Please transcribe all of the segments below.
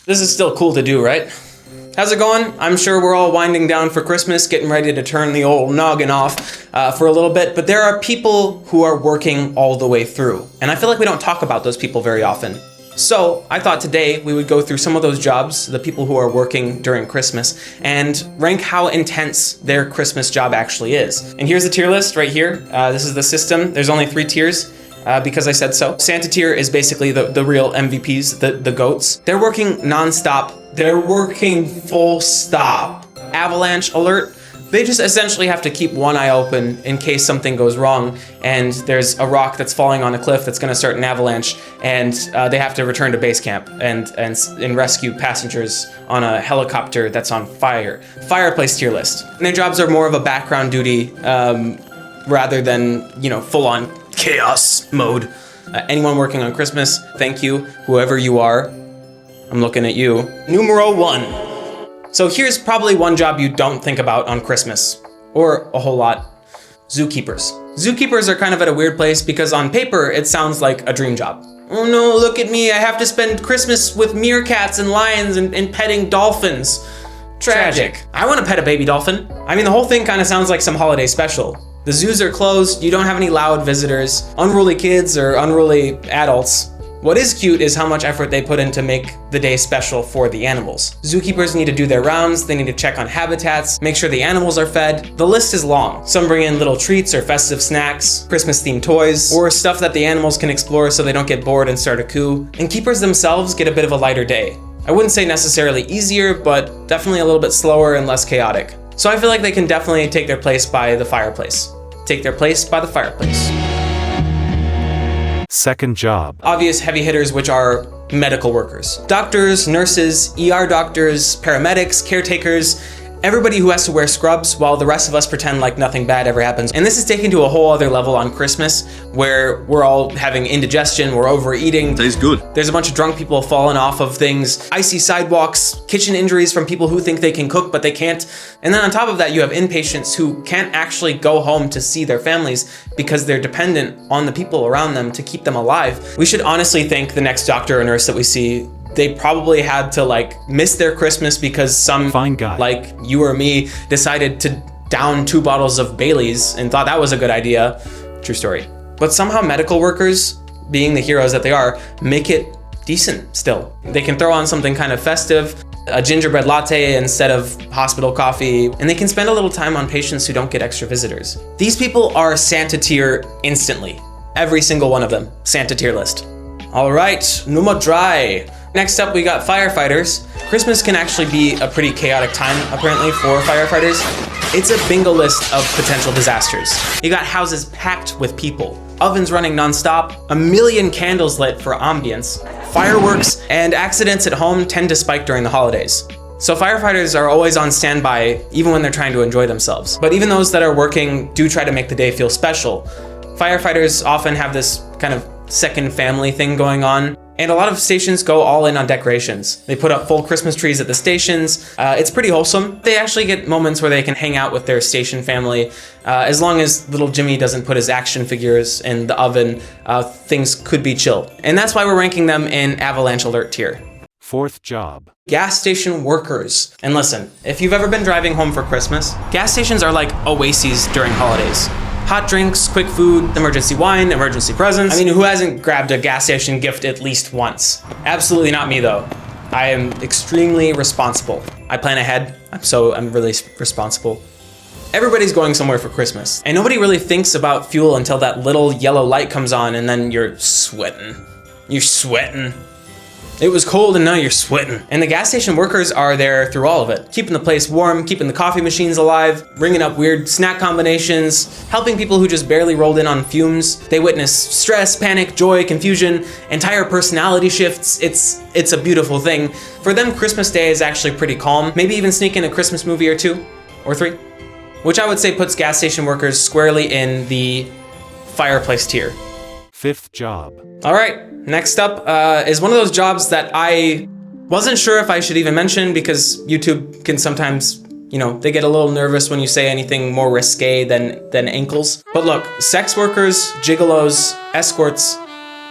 This is still cool to do, right? How's it going? I'm sure we're all winding down for Christmas, getting ready to turn the old noggin off for a little bit, but there are people who are working all the way through. And I feel like we don't talk about those people very often. So I thought today we would go through some of those jobs, the people who are working during Christmas, and rank how intense their Christmas job actually is. And here's the tier list right here. This is the system. There's only 3 tiers. Because I said so. Santa tier is basically the real MVPs, the GOATs. They're working non-stop. They're working full stop. Avalanche alert. They just essentially have to keep one eye open in case something goes wrong and there's a rock that's falling on a cliff that's gonna start an avalanche, and they have to return to base camp and rescue passengers on a helicopter that's on fire. Fireplace tier list. And their jobs are more of a background duty rather than, full-on chaos mode. Anyone working on Christmas, thank you, whoever you are. I'm looking at you. Numero 1. So here's probably one job you don't think about on Christmas, or a whole lot. Zookeepers. Zookeepers are kind of at a weird place because on paper, it sounds like a dream job. Oh no, look at me, I have to spend Christmas with meerkats and lions and petting dolphins. Tragic. I want to pet a baby dolphin. I mean, the whole thing kind of sounds like some holiday special. The zoos are closed, you don't have any loud visitors, unruly kids or unruly adults. What is cute is how much effort they put in to make the day special for the animals. Zookeepers need to do their rounds, they need to check on habitats, make sure the animals are fed. The list is long. Some bring in little treats or festive snacks, Christmas-themed toys, or stuff that the animals can explore so they don't get bored and start a coup. And keepers themselves get a bit of a lighter day. I wouldn't say necessarily easier, but definitely a little bit slower and less chaotic. So I feel like they can definitely take their place by the fireplace. Take their place by the fireplace. Second job. Obvious heavy hitters, which are medical workers. Doctors, nurses, ER doctors, paramedics, caretakers, everybody who has to wear scrubs while the rest of us pretend like nothing bad ever happens. And this is taken to a whole other level on Christmas where we're all having indigestion, we're overeating. Tastes good. There's a bunch of drunk people falling off of things, icy sidewalks, kitchen injuries from people who think they can cook but they can't. And then on top of that, you have inpatients who can't actually go home to see their families because they're dependent on the people around them to keep them alive. We should honestly thank the next doctor or nurse that we see. They probably had to miss their Christmas because some fine guy like you or me decided to down 2 bottles of Bailey's and thought that was a good idea. True story. But somehow medical workers, being the heroes that they are, make it decent still. They can throw on something kind of festive, a gingerbread latte instead of hospital coffee, and they can spend a little time on patients who don't get extra visitors. These people are Santa tier instantly. Every single one of them, Santa tier list. All right, numero 3. Next up, we got firefighters. Christmas can actually be a pretty chaotic time, apparently, for firefighters. It's a bingo list of potential disasters. You got houses packed with people, ovens running nonstop, a million candles lit for ambience, fireworks, and accidents at home tend to spike during the holidays. So firefighters are always on standby, even when they're trying to enjoy themselves. But even those that are working do try to make the day feel special. Firefighters often have this kind of second family thing going on. And a lot of stations go all in on decorations. They put up full Christmas trees at the stations. It's pretty wholesome. They actually get moments where they can hang out with their station family. As long as little Jimmy doesn't put his action figures in the oven, things could be chill. And that's why we're ranking them in avalanche alert tier. Fourth job. Gas station workers. And listen, if you've ever been driving home for Christmas, gas stations are like oases during holidays. Hot drinks, quick food, emergency wine, emergency presents. I mean, who hasn't grabbed a gas station gift at least once? Absolutely not me though. I am extremely responsible. I plan ahead, I'm really responsible. Everybody's going somewhere for Christmas, and nobody really thinks about fuel until that little yellow light comes on and then you're sweating. You're sweating. It was cold and now you're sweating. And the gas station workers are there through all of it, keeping the place warm, keeping the coffee machines alive, bringing up weird snack combinations, helping people who just barely rolled in on fumes. They witness stress, panic, joy, confusion, entire personality shifts. It's a beautiful thing. For them, Christmas Day is actually pretty calm. Maybe even sneak in a Christmas movie or 2 or 3, which I would say puts gas station workers squarely in the fireplace tier. Fifth job. All right, next up is one of those jobs that I wasn't sure if I should even mention because YouTube can sometimes, they get a little nervous when you say anything more risque than ankles. But look, sex workers, gigolos, escorts,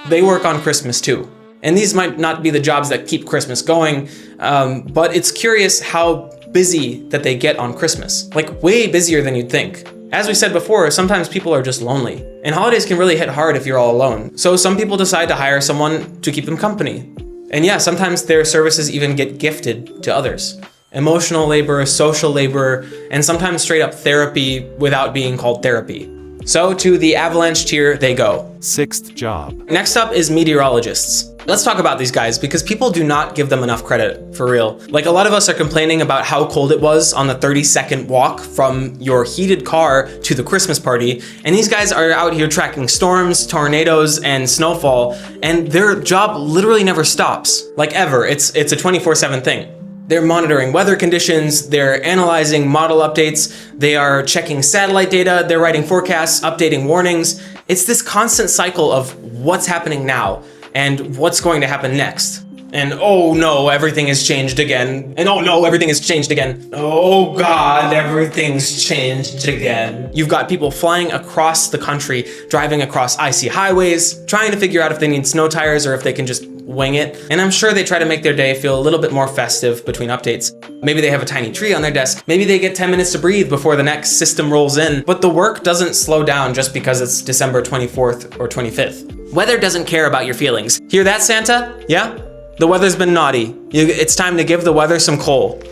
they work on Christmas too. And these might not be the jobs that keep Christmas going, but it's curious how busy that they get on Christmas. Like way busier than you'd think. As we said before, sometimes people are just lonely. And holidays can really hit hard if you're all alone. So some people decide to hire someone to keep them company. And yeah, sometimes their services even get gifted to others. Emotional labor, social labor, and sometimes straight up therapy without being called therapy. So to the avalanche tier they go. 6th job. Next up is meteorologists. Let's talk about these guys because people do not give them enough credit, for real. Like a lot of us are complaining about how cold it was on the 30-second walk from your heated car to the Christmas party, and these guys are out here tracking storms, tornadoes, and snowfall, and their job literally never stops, like ever. It's a 24/7 thing. They're monitoring weather conditions, they're analyzing model updates, they are checking satellite data, they're writing forecasts, updating warnings. It's this constant cycle of what's happening now and what's going to happen next. And oh no, everything has changed again. And oh no, everything has changed again. Oh God, everything's changed again. You've got people flying across the country, driving across icy highways, trying to figure out if they need snow tires or if they can just wing it. And I'm sure they try to make their day feel a little bit more festive between updates. Maybe they have a tiny tree on their desk. Maybe they get 10 minutes to breathe before the next system rolls in. But the work doesn't slow down just because it's December 24th or 25th. Weather doesn't care about your feelings. Hear that, Santa? Yeah? The weather's been naughty. It's time to give the weather some coal.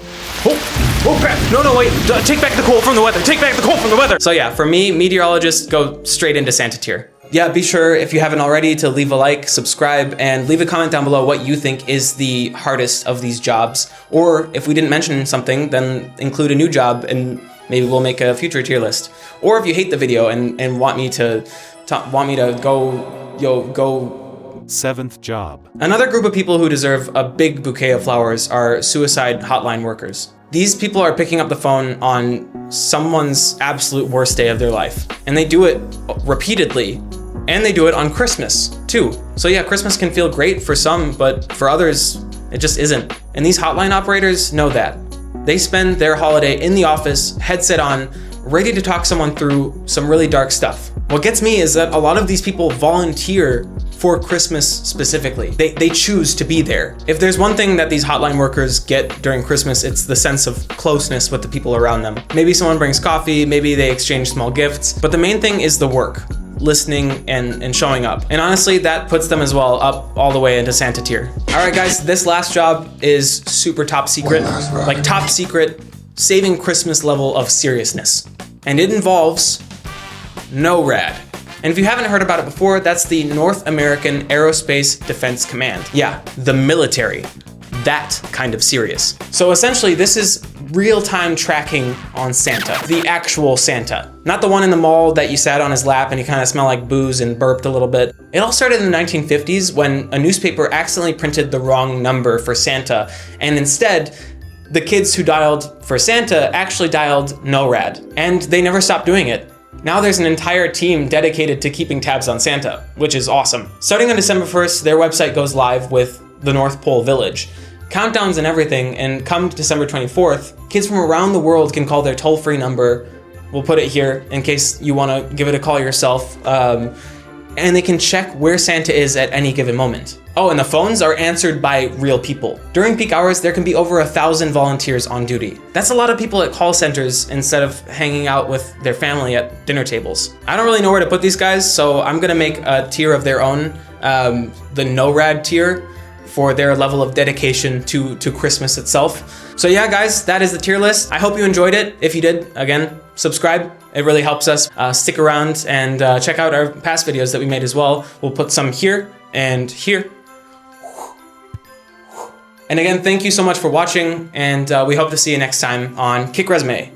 Oh crap, no, wait, take back the coal from the weather, take back the coal from the weather. So yeah, for me, meteorologists go straight into Santa tier. Yeah, be sure, if you haven't already, to leave a like, subscribe, and leave a comment down below what you think is the hardest of these jobs. Or if we didn't mention something, then include a new job and maybe we'll make a future tier list. Or if you hate the video and want me to go 7th job. Another group of people who deserve a big bouquet of flowers are suicide hotline workers. These people are picking up the phone on someone's absolute worst day of their life. And they do it repeatedly. And they do it on Christmas too. So yeah, Christmas can feel great for some, but for others, it just isn't. And these hotline operators know that. They spend their holiday in the office, headset on, ready to talk someone through some really dark stuff. What gets me is that a lot of these people volunteer for Christmas specifically. They choose to be there. If there's one thing that these hotline workers get during Christmas, it's the sense of closeness with the people around them. Maybe someone brings coffee, maybe they exchange small gifts, but the main thing is the work, listening and showing up. And honestly, that puts them as well up all the way into Santa tier. All right, guys, this last job is super top secret, like top secret, saving Christmas level of seriousness. And it involves NORAD. And if you haven't heard about it before, that's the North American Aerospace Defense Command. Yeah, the military. That kind of serious. So essentially, this is real-time tracking on Santa, the actual Santa. Not the one in the mall that you sat on his lap and he kind of smelled like booze and burped a little bit. It all started in the 1950s when a newspaper accidentally printed the wrong number for Santa, and instead, the kids who dialed for Santa actually dialed NORAD, and they never stopped doing it. Now there's an entire team dedicated to keeping tabs on Santa, which is awesome. Starting on December 1st, their website goes live with the North Pole Village. Countdowns and everything, and come December 24th, kids from around the world can call their toll-free number. We'll put it here in case you want to give it a call yourself. And they can check where Santa is at any given moment. Oh, and the phones are answered by real people. During peak hours, there can be over 1,000 volunteers on duty. That's a lot of people at call centers instead of hanging out with their family at dinner tables. I don't really know where to put these guys, so I'm gonna make a tier of their own, the NORAD tier, for their level of dedication to Christmas itself. So yeah, guys, that is the tier list. I hope you enjoyed it. If you did, again, subscribe. It really helps us. Stick around and check out our past videos that we made as well. We'll put some here and here. And again, thank you so much for watching, and we hope to see you next time on Kickresume.